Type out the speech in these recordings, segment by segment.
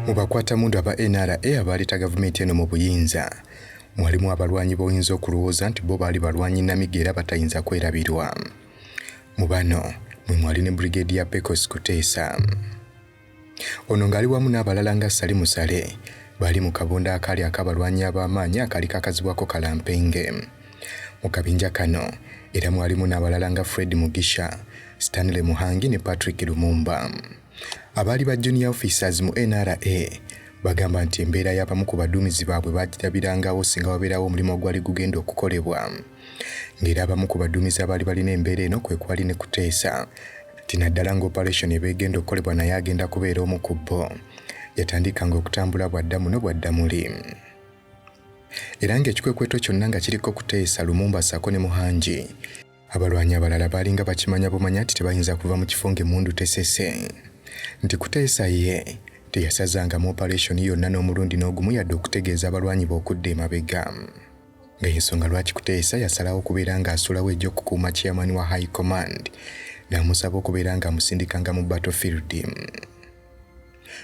Mu bakwatamundu aba NRA abaleeta gavumenti eno mu buyinza mwalimu abalwanyi b'oyinza okulowooza nti bo baali balwanyi namiga era batayinza kwerabirwa. Mu bano mwe mwali ne brigade ya Pecos Kutesa. Ono ng'ali wamu n'abalala nga Sali Musale bali mu kabonda akali ak'abalwanyi ab'amaanyi akali kakazibwako Kalampenge. Mu kabinja kano era mwalimu n'abalala nga Fred Mugisha, Stanley Muhangi ne Patrick Lumumba. Abali ba junior officers mu NRA bagamba nti embeera y'abamu ku baduumizi baabwe bagirabirangawo singa wabeerawo omulimu ogwali gugenda okukolebwa. Ng'era abamu ku baduumizi abaali balina embeera eno kwe kwali ne Kutesa. Tinaddala nga operation ebegenda okukolebwa naye agenda kubeera omu ku bo. Yatandikanga okutambula bwadda muno bwadda muli. Era ng'ekikwekweto kyonna nga kiriko Kutesa, Lumumba ssaako ne Muhangi. Abalwanyi abalala baalinga bakimanya bumanya nti tebayinza kuva mu kifo ng'emmundu tesese. Nti Kutesa ye teyasazangamu operation yonna n'omulundi n'ogumu yadde okutegeeza abalwanyi b'okudda emabega. Ng'ensonga lwaki Kutesa yasalawo okubeera ng'asulawo egy'okukuuma chairman wa High Command n'amusaba okubeera ng'amusindikanga mu battlefield.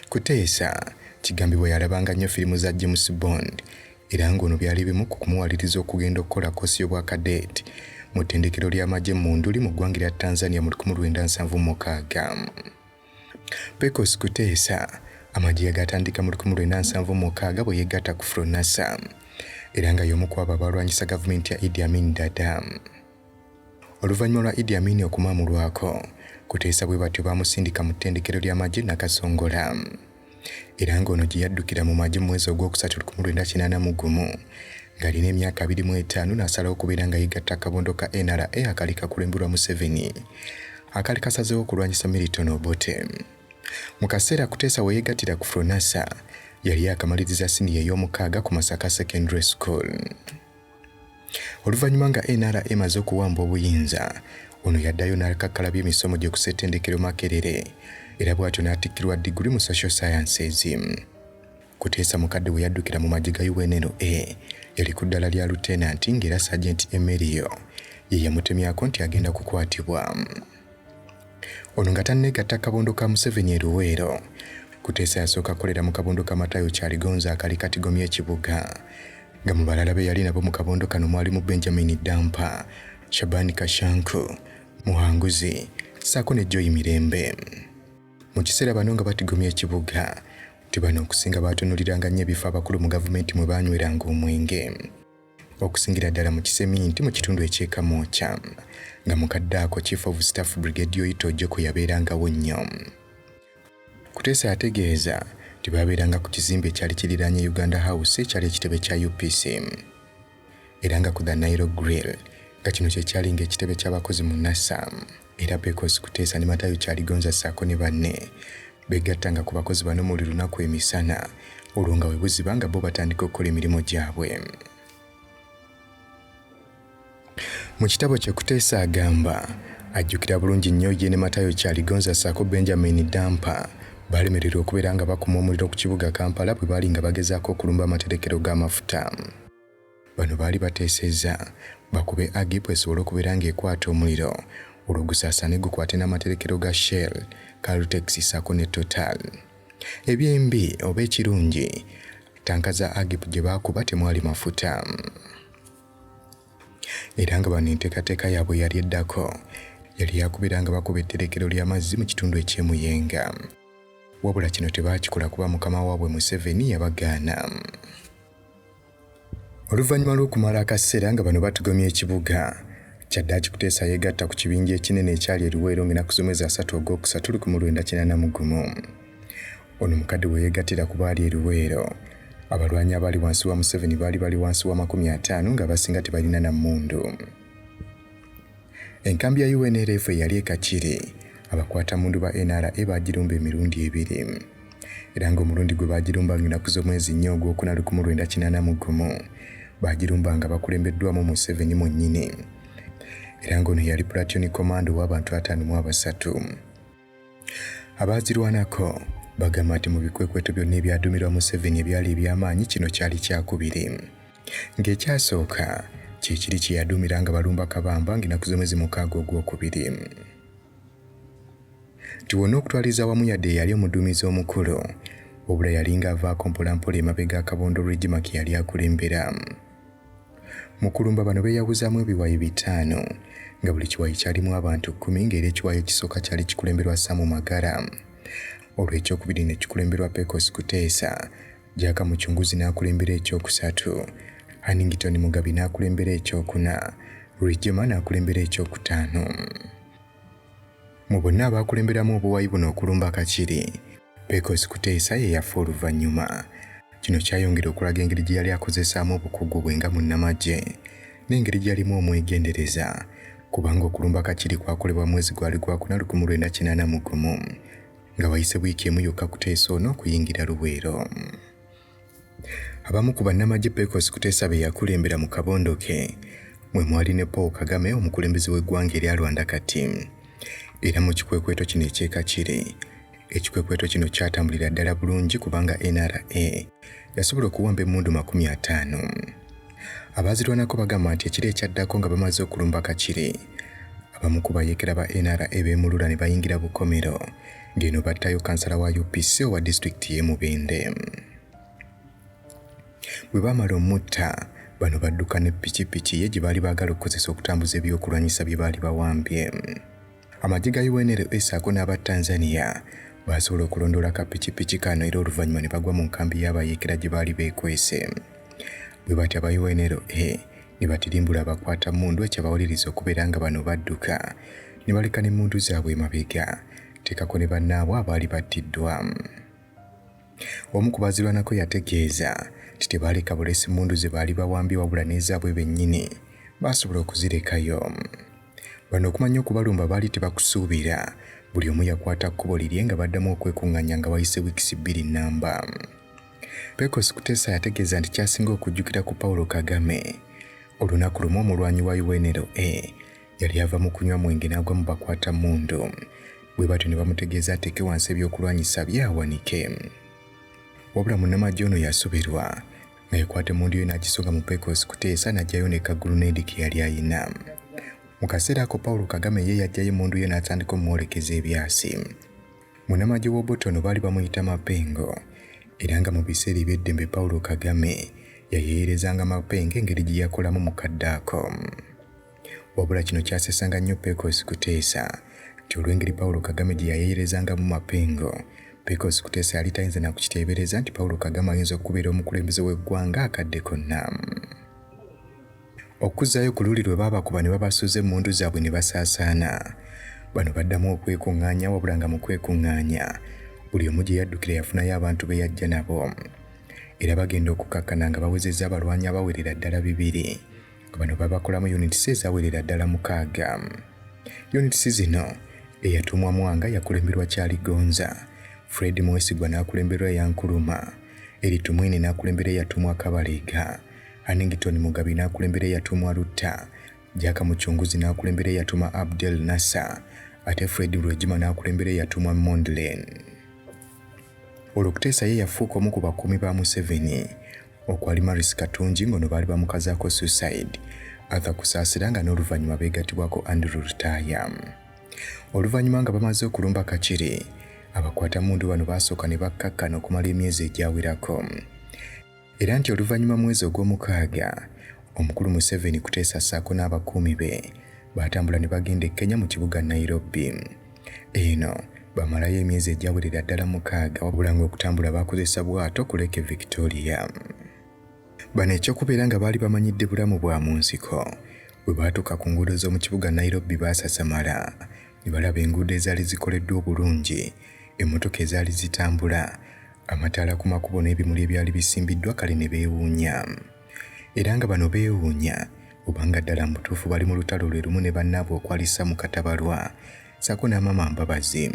Kutesa kigambibwa yalabanga nnyo firimu za James Bond era ng'ono byali bimu ku kumuwaliriza okugenda okukola koosi y'obwa kadeti mu ttendekero ly'amagye mu Nduli mu ggwanga lya Tanzania mu 1976. Pecos Kutesa amagye yagatandika mu 1976 bwe yegatta ku Fronasa era nga y'omu ku abo abalwanyisa gavumenti ya Idi Amin Dada. Oluvannyuma lwa Idi Amin okumaamulwako, Kutesa bwe batyo baamusindika mu ttendekero ly'amagye Nakasongola. Era ng'ono gye yaddukira mu magye mu mwezi ogwokusatu 1981 ng'alina emyaka 25 n'asalawo okubeera nga yegatta akabondo ka NRA akali kakulembelwa Museveni akali kasazeewo okulwanyisa Milton Obote. Mu kaseera Kutesa we yegattira ku Fronasa yali akamaliriza siniya ey'omukaaga ku Masaka Secondary School. Oluvannyuma nga NRA emaze okuwamba obuyinza, ono yaddayo n'akakkalabya emisomo gye ku ssettendekero Makerere era bw'atyo n'atikkirwa diguli mu social sciences. Kutesa mukadde we yaddukira mu magye ga UNLA yali ku ddala lya lieutenant ng'era Sergeant Emerio ye yamutemyako nti agenda kukwatibwa. Ono nga tanneegatta kabondo ka Museveni e Luweero, Kutesa yasooka kolera mu kabondo ka Matayo Kyaligonza akali katigomya ekibuga. Nga mu balala be yali nabo mu kabondo kano mwalimu Benjamin Dampa, Shabani Kashanku, Muhanguzi, ssaako ne Joy Mirembe. Mu kiseera bano nga batigomya ekibuga, tibano okusinga baatunuliranga nnyo ebifo abakulu mu gavumenti mwe baanyweranga omwenge. Okusingira ddala mu Kiseminti mu kitundu eky'Ekamooca, nga mukadde ako Chief of Staff Brigadier Itojjeko yabeerangawo nnyo. Kutesa yategeeza nti baabeeranga ku kizimbe ekyali kiriraanye Uganda House ekyali ekitebe kya UPC. Era nga ku the Nile Grill, nga kino kye kyali ng'ekitebe ky'abakozi mu NASA. Era Pecos Kutesa ne Matayo Kyaligonza ssaako ne banne begattanga ku bakozi bano mu lunaku emisana olwo nga we buziba nga bo batandika okukola emirimu gyabwe. Mu kitabo kye Kutesa agamba ajjukira bulungi nnyo ye ne Matayo Kyaligonza ssaako Benjamin Dampa baalemererwa okubeera nga bakuma omuliro ku kibuga Kampala bwe baali nga bagezaako okulumba amaterekero g'amafuta. Bano baali bateesezza bakube Agip esobole okubeera ng'ekwata omuliro olwo gusaasane gukwate n'amaterekero ga Shell, Caltex ssaako ne Total. Ebyembi oba ekirungi tanka za Agip gye baakuba temwali mafuta. Era nga bano enteekateeka yaabwe yali eddako yali yakubeera nga bakuba etterekero ly'amazzi mu kitundu eky'emuyenga. Wabula kino tebaakikola kuba mukama waabwe Museveni yabagaana. Oluvannyuma lw'okumala akaseera nga bano batugomya ekibuga, Kyaddaaki Kutesa yeegatta ku kibinja ekinene ekyali e Luweero ng'ennaku z'omwezi 3 Ogwokusatu 1981. Ono mukadde we yeegattira ku baali e Luweero. Abalwanyi abaali wansi wa Museveni bali wansi wa 50 nga basinga tebalina na mmundu. Enkambi ya UNLF yali e Kakiri, abakwatamundu ba NRA baagirumba emirundi ebiri. Era ng'omulundi gwe baagirumba ng'ennaku z'omwezi 4 Ogwokuna 1981 baagirumba nga bakulembeddwamu Museveni mwennyini. Era ng'ono yali platoon commando w'abantu 53. Abaazirwanako bagamba nti mu bikwekweto byonna ebyadumirwa Museveni ebyali eby'amaanyi kino kyali kyakubiri. Ng'ekyasooka kye kiri kye yadumira nga balumba Kabamba ng'ennaku z'omwezi 6 Ogwokubiri. Nti wonna okutwaliza wamu yadde yali omuduumizi omukulu wabula yalinga avaako mpolampola emabega akabondo Regima ke yali akulembera. Mu kulumba bano beeyawuzaamu ebiwayi 5 nga buli kiwayi kyalimu abantu 10 ng'era ekiwayi ekisooka kyali kikulemberwa Samu Magara. Olw'ekyokubiri ne kikulemberwa Pecos Kutesa, Jaka Muchunguzi n'akulembera ekyokusatu, Hannington Mugabi n'akulembera ekyokuna, Regima n'akulembera ekyokutaano. Mu bonna abaakulemberamu obuwayi buno okulumba Kakiri, Pecos Kutesa ye yafa oluvannyuma. Kino kyayongera okulaga engeri gye yali akozesaamu obukugu bwe nga munnamagye n'engeri gye yalimu omwegendereza, kubanga okulumba Kakiri kwakolebwa mwezi gwali gwa 1981 nga wayise wiiki emu yokka Kutesa ono okuyingira Luweero. Abamu ku bannamagye Pecos Kutesa be yakulembera mu kabondo ke mwe mwali ne Paul Kagame, omukulembeze w'eggwanga eryalwanda kati. Era mu kikwekweto kino eky'Ekakiri, ekikwekweto kino kyatambulira ddala bulungi kubanga NRA yasobola okuwamba emmundu 50. Abaazirwanako bagamba nti ekiro ekyaddako nga bamaze okulumba Kakiri, abamu ku bayeekera ba NRA beemulula ne bayingira Bukomero, ng'eno battayo kansala wa UPC owa disitulikiti y'e Mubende. Bwe baamala omutta, bano badduka ne pikipiki ye gye baali baagala okukozesa okutambuza ebyokulwanyisa bye baali bawambye. Amagye ga UNLA ssaako n'aba Tanzania baasobola okulondoola ka pikipiki kano era oluvannyuma ne bagwa mu nkambi y'abayeekera gye baali beekwese. Bwe batya aba UNLA ne batirimbula abakwata mmundu ekyabawuliriza okubeera nga bano badduka ne baleka n'emmundu zaabwe emabega, teekako ne bannaabwe abaali battiddwa. Omu ku baazirwanako yategeeza nti tebaaleka bulesi mmundu ze baali bawambye wabula n'ezaabwe bennyini baasobola okuzirekayo. Bano okumanya okubalumba baali tebakusuubira, buli omu yakwata kkubo lirye nga baddamu okwekuŋŋaanya nga wayise wiikisi 2 nnamba. Pecos Kutesa yategeeza nti kyasinga okujjukira ku Paulo Kagame. Olunaku lumu omulwanyi wa UNLA yali ava mu kunywa mwenge n'agwa mu bakwata mmundu. Bwe batyo ne bamutegeeza ateeke wansi ebyokulwanyisa bye awanike. Wabula munnamagye ono yasoberwa nga yakwata emmundu yo n'agisonga mu Pecos Kutesa n'aggyayo ne kaguluneedi ke yali ayina. Mu kaseera ako Paulo Kagame ye yaggyayo emmundu ye n'atandika omwolekeza ebyasi. Munnamagye w'Obotono baali bamuyita Mapengo, era nga mu biseera eby'eddembe Paulo Kagame yayeeyerezanga Mapengo engeri gye yakolamu mu kadde ako. Wabula kino kyasesanga nnyo Pecos Kutesa nti olw'engeri Paulo Kagame gye yayeeyerezangamu Mapengo, Pecos Kutesa yali tayinza na kukiteebereza nti Paulo Kagame ayinza okubeera omukulembeze w'eggwanga akadde konna. Okuzzaayo ku luli lwe baabakuba ne babasuuza emmundu zaabwe ne basaasaana. Bano baddamu okwekuŋŋaanya, wabula nga mu kwekuŋŋaanya buli omu gye yaddukira yafunayo abantu be yajja nabo. Era bagenda okukakkana nga bawezezza abalwanyi abawerera ddala 2. Bano babakolamu units ezawerera ddala 6. Units zino eyatumwa Mwanga yakulemberwa Kyaligonza, Fred Mwesigwa n'akulemberwa Yankuluma, Eritumwine n'akulembera eyatumwa Kabalega, Hannington Mugabi n'akulembera eyatumwa Lutta, Jaka Muchunguzi n'akulembera eyatumwa Abdel Nasser, ate Fred Regima n'akulembera eyatumwa Mondlane. Olwo Kutesa ye yafuuka omu ku bakuumi ba Museveni, okwali Maurice Katungi ng'ono baali bamukazaako suicide, Arthur Kusaasira nga n'oluvannyuma beegattibwako Andrew Lutaaya. Oluvannyuma nga bamaze okulumba Kakiri, abakwata mmundu bano baasooka ne bakkakkana okumala emyezi egyawerako. Era nti oluvannyuma mwezi ogw'omukaaga, omukulu Museveni Kutesa ssaako n'abakuumi be baatambula ne bagenda e Kenya mu kibuga Nairobi. Eno bamalayo emyezi egyawerera ddala 6, wabula ng'okutambula baakozesa bwato ku Lake Victoria. Bano ekyokubeera nga baali bamanyidde bulamu bwa mu nsiko, bwe baatuuka ku nguudo z'omu kibuga Nairobi baasasamala ne balaba enguudo ezaali zikoleddwa obulungi, emmotoka ezaali zitambula, amataala ku makubo n'ebimuli ebyali bisimbiddwa kale ne beewuunya. Era nga bano beewuunya obanga ddala mu butuufu bali mu lutalo lwe lumu ne bannaabwe okwalisa mu Katabalwa, ssaako n'Amama Mbabazi,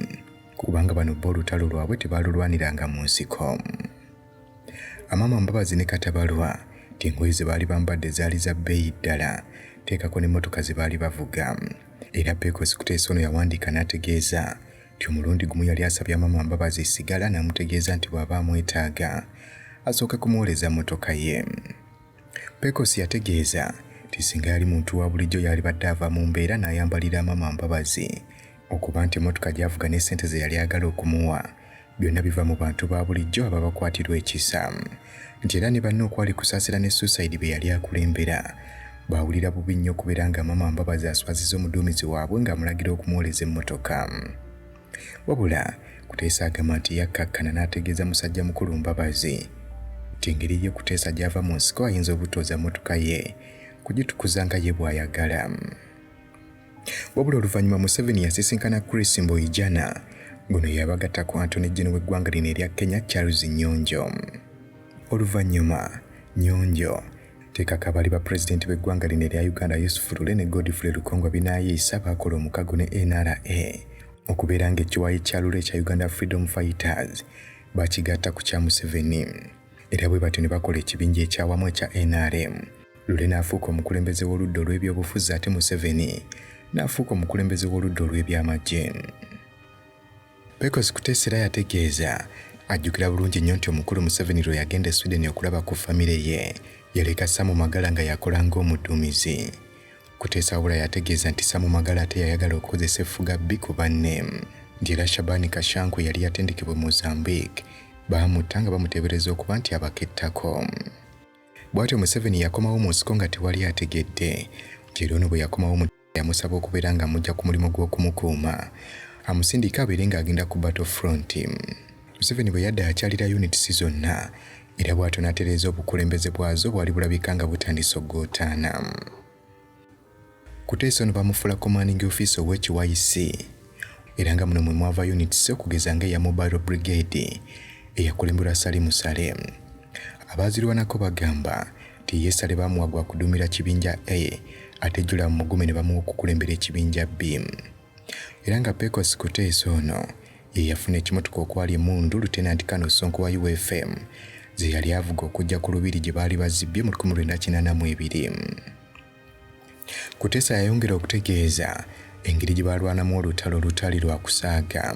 kubanga bano bo olutalo lwabwe tebaalulwaniranga mu nsiko. Amama Mbabazi ne Katabalwa engoye ze baali bambadde zaali za bbeeyi ddala, teekako n'emmotoka ze baali bavuga. Era Pecos Kutesa ono yawandiika n'ategeeza nti omulundi gumu yali asabye Amama Mbabazi sigala n'amutegeeza nti bw'aba amwetaaga asooke kumuwoleza mmotoka ye. Pecos yategeeza nti singa yali muntu wa bulijjo yali badde ava mu mbeera n'ayambalira Amama Mbabazi okuba nti emmotoka gy'avuga n'essente ze yali agala okumuwa byonna biva mu bantu ba bulijjo ababakwatirwa ekisa nti era ne banne okwali kusaasira ne suicide be yali akulembera baawulira bubi nnyo okubeera nga maama Mbabazi aswaziza omuduumizi waabwe ng'amulagira okumuwoleza emmotoka. Wabula Kutesa agamba nti yakkakkana n'ategeeza musajja mukulu Mbabazi nti engeri ye Kutesa gy'ava mu nsiko ayinza obutooza mmotoka ye kugitukuza nga ye bw'ayagala. Wabula oluvannyuma Museveni yasisinkana Chris Mboyijana ngono yabagatta ku Antony Jene w'eggwanga lino erya Kenya Charles Nyonjo. Oluvannyuma Nyonjo tekaka bali ba president b'eggwanga lino erya Uganda Yusuf Lule ne Godfrey Lukongwa binaayisa bakola omukago ne NRA okubeera ng'ekiwayi kya Lule kya Uganda Freedom Fighters bakigatta ku kya Museveni. Era bwe batyo ne bakola ekibinja ekyawamu ekya NRM. Lule n'afuuka omukulembeze w'oludda olw'ebyobufuzi ate Museveni n'afuuka omukulembeze w'oludda olw'ebyamagye. Pecos Kutesa era yategeeza ajjukira bulungi nnyo nti omukulu Museveni lwe yagenda e Sweden okulaba ku famire ye yaleka Samu Magala nga yakola ng'omuduumizi. Kutesa wabula yategeeza nti Samu Magala ate yayagala okukozesa effuga bbi ku banne nti era Shabani Kashankwe yali yatendekebwe Mozambique baamutta nga bamuteebereza okuba nti abakettako. Bw'atyo Museveni yakomawo mu nsiko nga tewali ategedde nti era ono bwe yakomawo mu yamusaba okubeera nga amujja ku mulimu gw'okumukuuma amusindika abeere ng'agenda ku battlefront. Museveni bwe yadda akyalira units zonna era bw'atyo n'atereeza obukulembeze bwazo bwali bulabika nga butandise oggootaana. Kutesa ono bamufuula commanding officer ow'ekiwayisi era nga muno mwe mwava units okugeza ng'eya mobile brigade eyakulemberwa Salimu Salem. Abaazirwanako bagamba nti ye Sale bamuwa gwa kuduumira kibinja A ate Jula Mugume ne bamuwa okukulembera ekibinja B. Era nga Pecos Kutesa ono ye yafuna ekimotoka okwali emundu Lieutenant Colonel Sonko wa UFM ze yali avuga okujja ku lubiri gye baali bazibbye mu 1982. Kutesa yayongera okutegeeza engeri gye balwanamu olutalo olutali lwa kusaaga.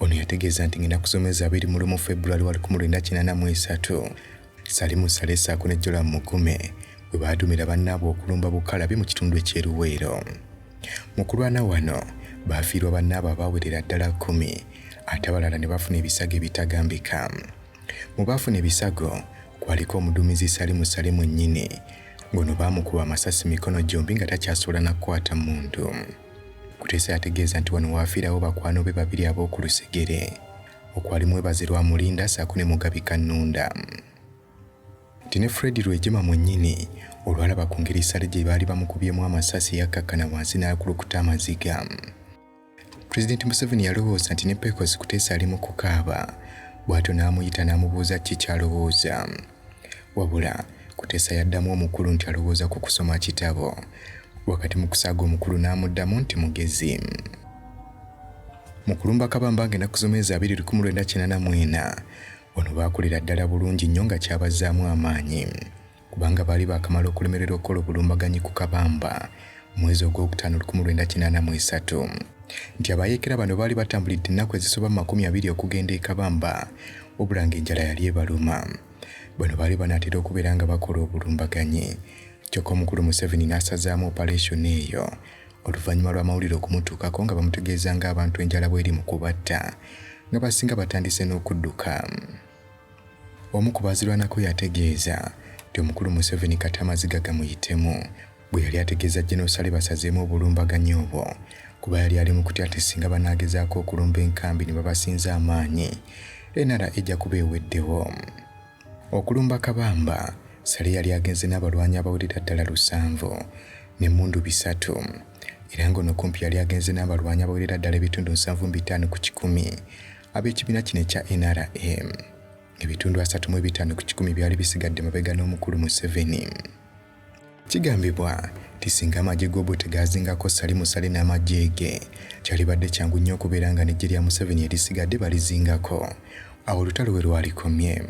Ono yategeeza nti ngenda kusomeza 21 February 1983 Salimu Sale Ssaako ne Jola Mugume bwe baadumira bannaabwe okulumba bukalabi mu kitundu eky'Eruweero. Mu kulwana wano baafiirwa bannaabwe abaawerera ddala 10 ate abalala ne bafuna ebisago ebitagambika. Mu baafuna ebisago kwaliko omuduumizi Salimu Sale mwennyini ngono baamukuba amasasi mikono gyombi nga takyasobola na kukwata muntu. Kutesa yategeeza nti wano waafiirawo bakwano be babiri ab'oku lusegere okwali Mwebaze Lwamulinda Ssaako ne Mugabika Nnunda. Nti ne Fred Lwejema mwennyini olwalaba ku ngeri Sale gye baali bamukubyemu amasasi yakkakkana wansi n'akulukuta amaziga. President Museveni yalowooza nti ne Pecos Kutesa ali mu kukaaba bw'atyo n'amuyita n'amubuuza ki ky'alowooza. Wabula Kutesa yaddamu omukulu nti alowooza ku kusoma kitabo. Wakati mu kusaaga omukulu n'amuddamu nti mugezi. Mu kulumba Kabamba ngenda kusomeza 1984 ono baakolera ddala bulungi nnyo nga kyabazzaamu amaanyi kubanga baali baakamala okulemerera okukola obulumbaganyi ku Kabamba mwezi ogw'okutaano 1983 nti abayeekera bano baali batambulidde ennaku ezisoba 20 okugenda e Kabamba wabula ng'enjala yali ebaluma. Bano baali banaatera okubeera nga bakola obulumbaganyi kyokka omukulu Museveni n'asazaamu operation eyo oluvannyuma lw'amawulire okumutuukako nga bamutegeeza ng'abantu enjala bw'eri mu kubatta nga basinga batandise n'okudduka. Omu ku baazirwanako yategeeza nti omukulu Museveni kati amaziga gamuyitemu bwe yali ategeeza General Sale basazeemu obulumbaganyi obwo kuba yali ali mu kutya ati singa banaagezaako okulumba enkambi ne babasinza amaanyi enara ejja kuba eweddewo. Okulumba Kabamba Sale yali agenze n'abalwanyi abawerera ddala 7 n'emmundu 3 era ng'ono kumpi yali agenze n'abalwanyi abawerera ddala ebitundu 75 ku 100 ab'ekibiina kino ekya NRM. Ebitundu 35 ku 100 byali bisigadde mabega n'omukulu Museveni. Kigambibwa nti singa amagye g'obwo tegaazingako Salimu Sale n'amagye ge kyali badde kyangu nnyo okubeera nga n'eggye lya Museveni erisigadde balizingako awo olutalo we lwalikomye.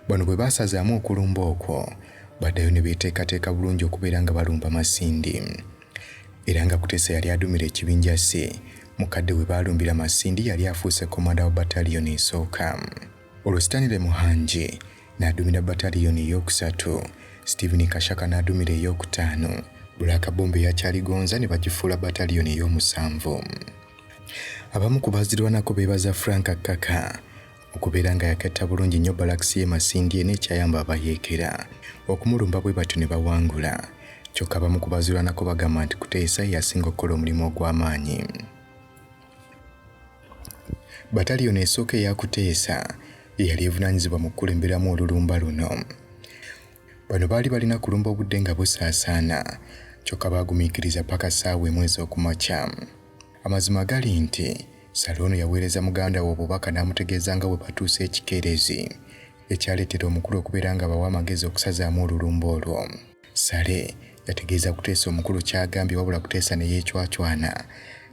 Bano bwe baasazaamu okulumba okwo baddayo ne beeteekateeka bulungi okubeera nga balumba Masindi. Era nga Kutesa yali adumira ekibinja C mukadde we baalumbira Masindi yali afuuse komanda wa bataliyoni esooka. Olwo Stanley Muhanji n'adumira bataliyoni ey'okusatu, Stephen Kashaka n'adumira ey'okutaano, Bulaka Bombe yakyaligonza ne bagifuula bataliyoni ey'omusanvu. Abamu ku baazirwanako beebaza Frank Kaka okubeera nga yaketta bulungi nnyo Balakisi Masindye n'ekyayamba abayeekera okumulumba bwe batyo ne bawangula. Kyokka abamu ku baazirwanako bagamba nti Kutesa yasinga okukola omulimu ogw'amaanyi. Bataliyoni esooka eya Kutesa yali evunaanyizibwa mu kukulemberamu olulumba luno. Bano baali balina kulumba obudde nga busaasaana, kyokka baagumiikiriza paka ssaawa emu ez'okumakya. Amazima gali nti Sale ono yaweereza muganda we obubaka n'amutegeeza nga bwe batuusa ekikeerezi ekyaleetera omukulu okubeera nga bawa amagezi okusazaamu olulumba olwo. Sale yategeeza Kutesa omukulu ky'agambye, wabula Kutesa ne yeecwacwana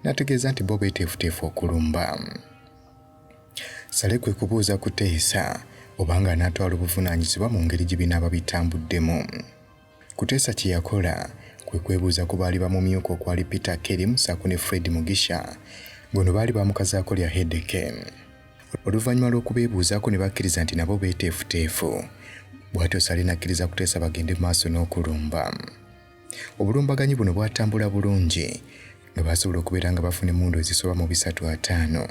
n'ategeeza nti bo beeteefuteefu okulumba. Sale kwe kubuuza Kutesa obanga anaatwala obuvunaanyizibwa mu ngeri gye binaaba bitambuddemu. Kutesa kye yakola kwe kwebuuza ku baali bamumyuka okwali Peter Kerim ssaako ne Fred Mugisha, ngono baali bamukazaako lya Hedeke. Oluvannyuma lw'okubeebuuzaako ne bakkiriza nti nabo beeteefuteefu, bw'atyo Sale n'akkiriza Kutesa bagende mu maaso n'okulumba. Obulumbaganyi buno bwatambula bulungi nga baasobola okubeera nga bafuna emmundu ezisoba mu 350,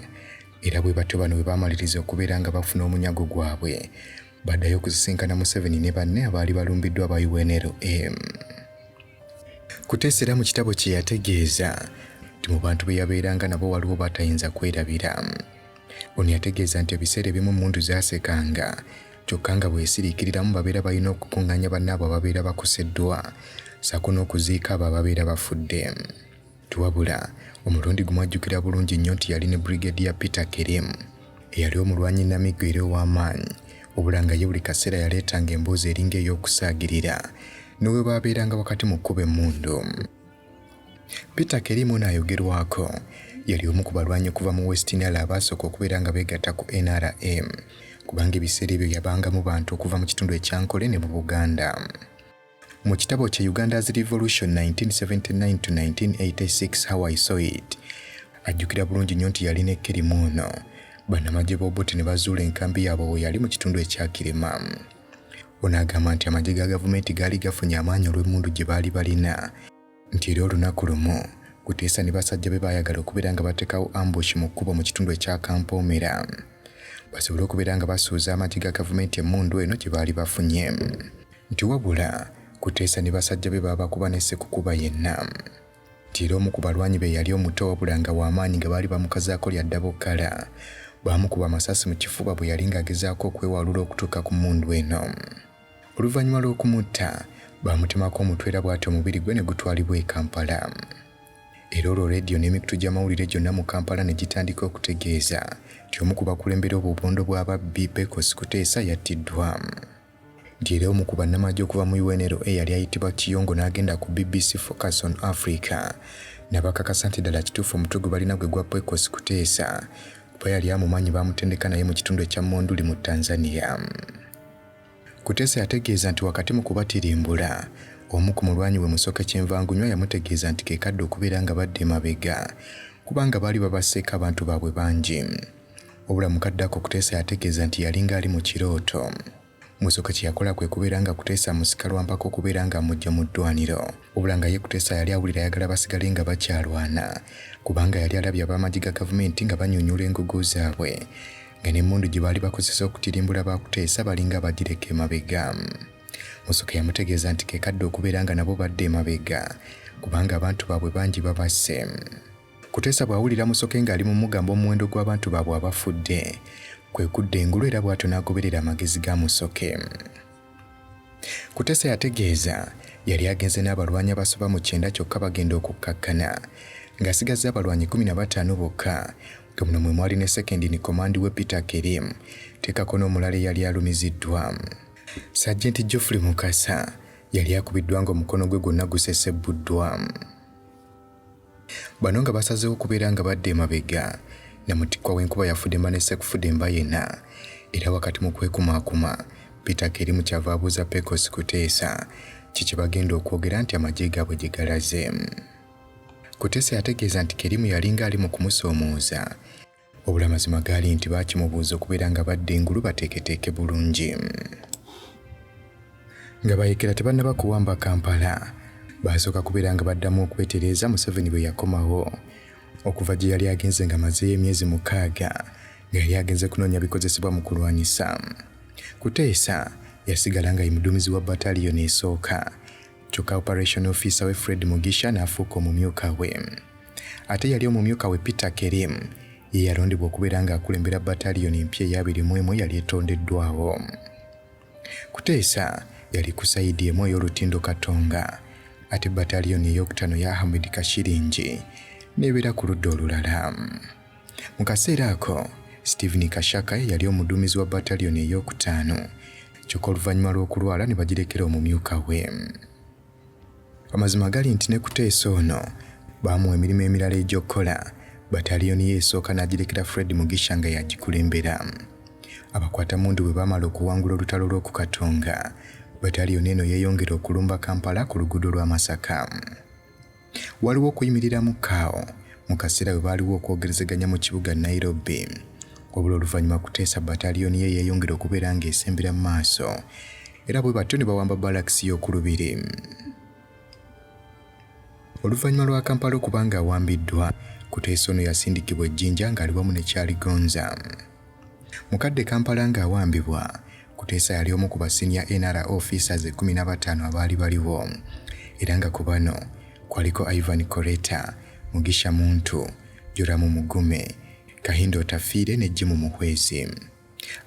era bwe batyo bano bwe baamaliriza okubeera nga bafuna omunyago gwabwe baddayo okuzisinkana Museveni ne banne abaali balumbiddwa aba UNLM. Kutesa era mu kitabo kye yategeeza nti mu bantu be yabeeranga nabo waliwo batayinza kwerabira. Ono yategeeza nti ebiseera ebimu emmundu zaasekanga, kyokka nga bwesiriikiriramu babeera balina okukuŋŋaanya bannaabwe ababeera bakoseddwa ssaako n'okuziika abo ababeera bafudde. Tuwabula omulundi gumu ajjukira bulungi nnyo nti yali ne Brigadier Peter Kerim eyali omulwanyi nnamiggo era ow'amaanyi, wabula nga ye buli kaseera yaleetanga emboozi eringa ey'okusaagirira n'owe baabeeranga wakati mu kkuba emmundu. Peter Kerim n'ayogerwako yali omu ku balwanyi okuva mu West Nile abaasooka okubeera nga beegatta ku NRM, kubanga ebiseera ebyo yabangamu bantu okuva mu kitundu ekyankole ne mu Buganda. Mu kitabo kye Uganda's Revolution 1979 to 1986 How I Saw It, ajjukira bulungi nnyo nti yali ne Kerim ono bannamagye b'Obote ne bazuula enkambi yaabwe we yali mu kitundu ekya Kirima. Ono agamba nti amagye ga gavumenti gaali gafunye amaanyi olw'emmundu gye baali balina, nti era olunaku lumu Kutesa ne basajja be baayagala okubeera nga bateekawo ambush mu kkubo mu kitundu ekya Kampoomera basobole okubeera nga basuuza amagye ga gavumenti emmundu eno gye baali bafunye. Nti wabula Kutesa ne basajja be baabakuba ne Ssekukuba yenna. Nti era omu ku balwanyi be yali omuto wabula nga w'amaanyi nga baali bamukazaako lya Ddabokala, baamukuba amasasi mu kifuba bwe yali ng'agezaako okwewalula okutuuka ku mmundu eno. Oluvannyuma lw'okumutta baamutemako omutwe era bw'atyo omubiri gwe ne gutwalibwa e Kampala. Era olwo leediyo n'emikutu gy'amawulire gyonna mu Kampala ne gitandika okutegeeza nti omu ku bakulembera obubondo bw'ababbi Pecos Kutesa yattiddwa. Nti era omu ku bannamagye okuva mu UNLA yali ayitibwa Kiyongo n'agenda ku BBC Focus on Africa n'abakakasa nti ddala kituufu omutwe gwe balina gwe gwa Pecos Kutesa kuba yali amumanyi baamutendeka naye mu kitundu ekya Monduli mu Tanzania. Kutesa yategeeza nti wakati mu kubatirimbula omu ku mulwanyi we Musoke Kyenvangunywa yamutegeeza nti kekadde okubeera nga badde emabega kubanga baali babaseeka abantu baabwe bangi. Wabula mukadde ako Kutesa yategeeza nti yali ng'ali mu kirooto. Musoke kye yakola kwe kubeera nga Kutesa amusika lwampaka okubeera nga amujja mu ddwaniro, wabula nga ye Kutesa yali awulira ayagala basigale nga bakyalwana kubanga yali alabye ab'amagye ga gavumenti nga banyunyula engugu zaabwe nga n'emmundu gye baali bakozesa okutirimbula ba Kutesa balinga abagireka emabega. Musoke yamutegeeza nti kekadde okubeera nga nabo badde emabega kubanga abantu baabwe bangi babasse. Kutesa bw'awulira Musoke ng'ali mu mugamba omuwendo gw'abantu baabwe abafudde, kwe kudda engulu era bw'atyo n'agoberera amagezi ga Musoke. Kutesa yategeeza yali agenze n'abalwanyi abasoba mu 9 kyokka bagenda okukkakkana ng'asigaze abalwanyi 15 bokka, nga muno mwe mwali ne second in command we Peter Kerim, teekako n'omulala eyali alumiziddwa. Sergeant Geoffrey Mukasa yali akubiddwa ng'omukono gwe gwonna gusesebbuddwa. Bano nga basazeewo okubeera nga badde emabega, Namutikwa w'enkuba yafudde Mbanese kufudde emba yenna, era wakati mu kwekumaakuma Peter Kerim kyava abuuza Pecos Kutesa kiki bagenda okwogera nti amagye gaabwe gye galaze. Kutesa yategeeza nti Kerim yalinga ali mu kumusoomooza, wabula amazima gaali nti baakimubuuza okubeera nga badde engulu bateeketeeke bulungi. Nga bayekera tebannaba kuwamba Kampala, baasooka kubeera nga baddamu okwetereeza Museveni bwe yakomawo, okuva gye yali agenze nga mazeeyo emyezi 6 nga yali agenze kunoonya bikozesebwa mu kulwanyisa. Kutesa yasigala nga ye muduumizi wa bataliyoni esooka, kyokka operation officer we Fred Mugisha n'afuuka omumyuka we. Ate yali omumyuka we Peter Kerim ye yalondebwa okubeera nga akulembera bataliyoni empya eya 21 yali etondeddwawo. Kutesa yali ku sayidi emu ey'olutindo Katonga, ate bataliyoni ey'okutaano ya Ahmed Kashiringi n'ebeera ku ludda olulala. Mu kaseera ako Stephen Kashaka yali omuduumizi wa bataliyoni ey'okutaano, kyokka oluvannyuma lw'okulwala ne bagirekera omumyuka we. Amazima gali nti ne Kutesa ono baamuwa emirimu emirala egy'okkola, bataliyoni ye esooka n'agirekera Fred Mugisha nga yagikulembera. Abakwatamundu bwe baamala okuwangula olutalo lw'oku Katonga, bataliyoni eno yeeyongera okulumba Kampala ku luguudo lwa Masaka. Waliwo okuyimirira mu kaawo mu kaseera bwe baaliwo okwogerezeganya mu kibuga Nairobi, wabula oluvannyuma Kutesa bataliyoni ye yeeyongera okubeera ng'esembera mu maaso, era bwe batyo ne bawamba balakisi y'okulubiri. Oluvannyuma lwa Kampala okuba nga awambiddwa, Kutesa ono yasindikibwa ejjinja ng'ali wamu ne Kyaligonza. Mukadde Kampala ng'awambibwa, Kutesa yali omu ku basenior NRA officers 15 abaali baliwo, era nga ku bano kwaliko Ivan Koreta, Mugisha Muntu, Joramu Mugume, Kahindo Tafiire ne Jimu Muhwezi.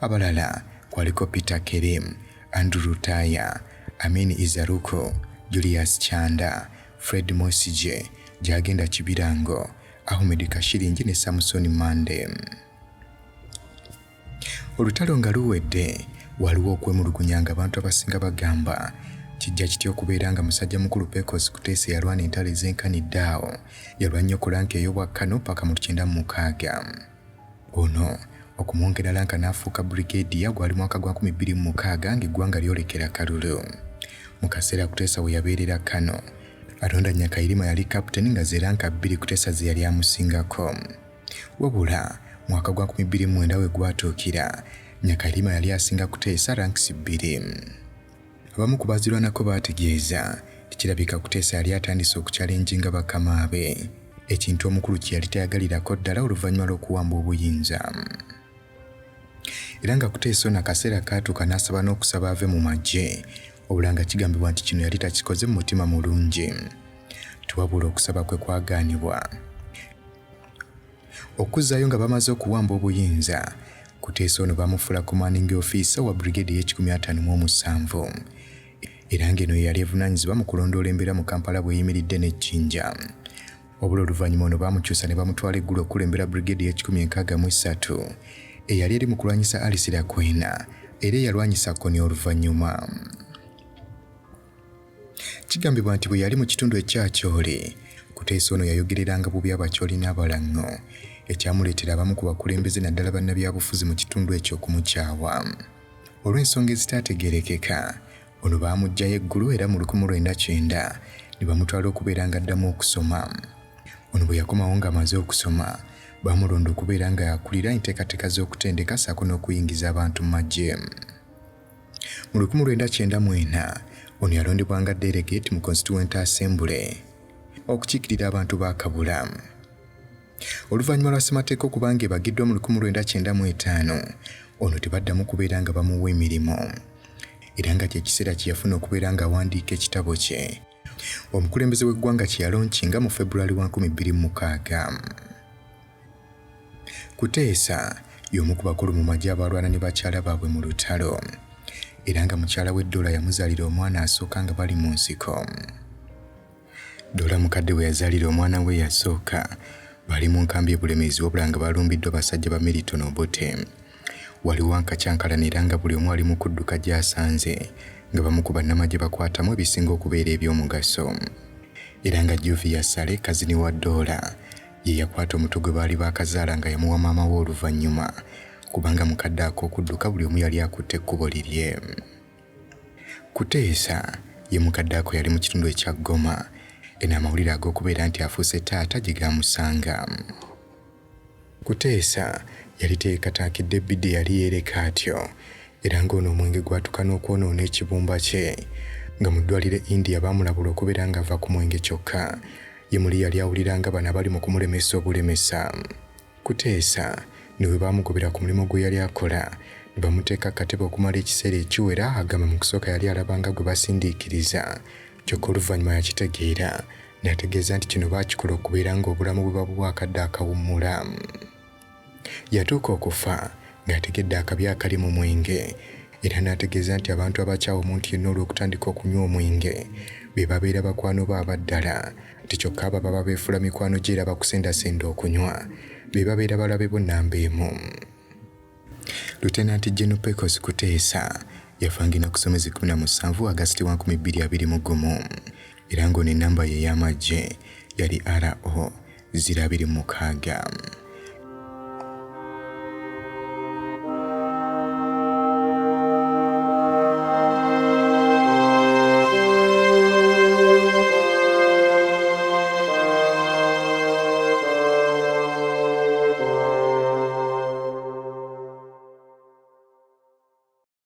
Abalala kwaliko Peter Kerim, Andrew Rutaya, Amin Izaruko, Julius Chanda, Fred Mosije, Jagenda Kibirango, Ahmed Kashiringi ne Samson Mande. Olutalo nga luwedde, waliwo okwemulugunya nga abantu abasinga bagamba kijja kitya okubeera nga musajja mukulu Pecos Kutesa yalwana entalo ez'enkanidde awo, yalwanya okulanka ey'obwakkano paka mu 96. Ono okumwongera lanka n'afuuka brigadier gwali mwaka gwa 2006 ng'eggwanga lyolekera kalulu. Mu kaseera Kutesa we yabeerera Kano, Alonda Nyakairima yali captain nga ze ranka 2 Kutesa ze yali amusingako. Wabula mwaka gwa 2009 we gwatuukira, Nyakairima yali asinga Kutesa ranks 2. Abamu ku bazirwanako baategeeza tikirabika Kutesa yali atandise okuchalenjinga bakama be, ekintu omukulu kye yali tayagalirako ddala oluvannyuma lw'okuwamba obuyinza. Era nga Kutesa ono akaseera kaatuuka n'asaba n'okusaba ave mu magye, obula nga kigambibwa nti kino yali takikoze mu mutima mulungi. Tuwabula okusaba kwe kwagaanibwa. Okuzzaayo nga bamaze okuwamba obuyinza, Kutesa ono bamufuula commanding officer wa brigade y'e157, era ng'eno yali evunaanyizibwa mu kulondoola embeera mu Kampala bw'eyimiridde n'ejjinja. Wabula oluvannyuma ono baamukyusa ne bamutwala eggulu okulembera brigade y'e163 eyali eri mu kulwanyisa Alice Lakwena, era eyalwanyisa Kony oluvannyuma. Kigambibwa nti bwe yali mu kitundu ekyakyole, Kutesa ono yayogereranga bubi abakyoli n'abalang'o, ekyamuleetera abamu ku bakulembeze naddala bannabyabufuzi mu kitundu ekyo okumukyawa. Olw'ensonga ezitaategeerekeka, ono baamuggyayo eggulu era mu 1990 ne bamutwala okubeera nga addamu okusoma. Ono bwe yakomawo ng'amaze okusoma, baamulonda okubeera nga yakulira enteekateeka z'okutendeka ssaako n'okuyingiza abantu mu magye. Mu 1994 ono yalondebwa nga delegate mu Constituent Assembly okukiikirira abantu ba Kabula. Oluvannyuma lwa ssemateeka okuba ng'ebagiddwa mu 1995, ono tebaddamu kubeera nga bamuwa emirimu, era nga ky'ekiseera kye yafuna okubeera nga awandiika ekitabo kye omukulembeze w'eggwanga kye yalonkinga mu February 2006. Kutesa y'omu ku bakulu mu magye abalwana ne bakyala baabwe mu lutalo, era nga mukyala we Dola yamuzaalira omwana asooka nga bali mu nsiko. Dola mukadde we yazaalira omwana we yasooka bali mu nkambi y'Ebulemeezi wabula nga balumbiddwa basajja ba Milton Obote. Waliwo nkacyankala era nga buli omu ali mu kudduka gy'asanze nga bamu ku bannamagye bakwatamu ebisinga okubeera eby'omugaso. Era nga Jovia Sale kazini wa Dola ye yakwata omutwe gwe baali baakazaala nga yamuwa maama we oluvannyuma, kubanga mukadde ak'okudduka buli omu yali akutte ekkubo lirye. Kutesa ye mukadde ako yali mu kitundu ekya Goma, era amawulire ag'okubeera nti afuuse taata gye gaamusanga. Kutesa yali teekataakidde bidde yali yeereka atyo, era ng'ono omwenge gwatuka n'okwonoona ekibumba kye, nga mu ddwaliro India baamulabula okubeera ng'ava ku mwenge kyokka, ye muli yali awuliranga bano bali mu kumulemesa obulemesa. Kutesa niwe baamugobera ku mulimu gwe yali akola ne bamuteeka akatebe okumala ekiseera ekiwera. Agamba mu kusooka yali alabanga gwe basindiikiriza, kyokka oluvannyuma yakitegeera n'ategeeza nti kino baakikola okubeera ng'obulamu bwe babuwa akadde akawummula. Yatuuka okufa ng'ategedde akabi akali mu mwenge, era n'ategeeza nti abantu abakyawa omuntu yenna olw'okutandika okunywa omwenge be babeera bakwano ba abaddala, nti kyokka abo baba beefuula mikwano gye era bakusendasenda okunywa be babeera balabe bo nnamba emu. Lieutenant General Pecos Kutesa yafa ng'ennaku ssomezi 17 Agasiti 2021 era ng'ono ennamba ye ey'amagye yali RO 026.